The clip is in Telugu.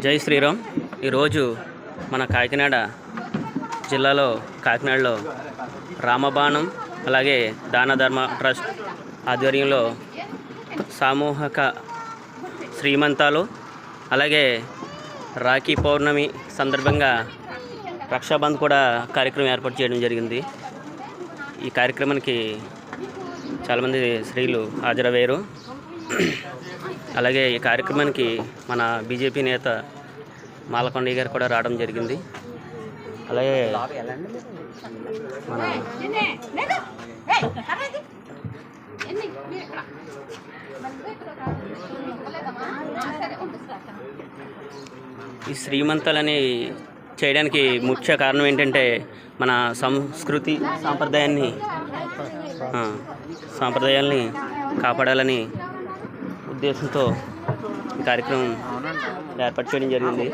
జై శ్రీరామ్. ఈరోజు మన కాకినాడ జిల్లాలో కాకినాడలో రామబాణం అలాగే దాన ధర్మ ట్రస్ట్ ఆధ్వర్యంలో సామూహిక శ్రీమంతాలు అలాగే రాఖీ పౌర్ణమి సందర్భంగా రక్షాబంధ్ కూడా కార్యక్రమం ఏర్పాటు చేయడం జరిగింది. ఈ కార్యక్రమానికి చాలామంది స్త్రీలు హాజరయ్యారు. అలాగే ఈ కార్యక్రమానికి మన బీజేపీ నేత మాలకొండయ్య గారు కూడా రావడం జరిగింది. అలాగే మన ఈ శ్రీమంతాలని చేయడానికి ముఖ్య కారణం ఏంటంటే మన సంస్కృతి సాంప్రదాయాల్ని కాపాడాలని ఉద్దేశంతో ఈ కార్యక్రమం ఏర్పాటు చేయడం జరిగింది.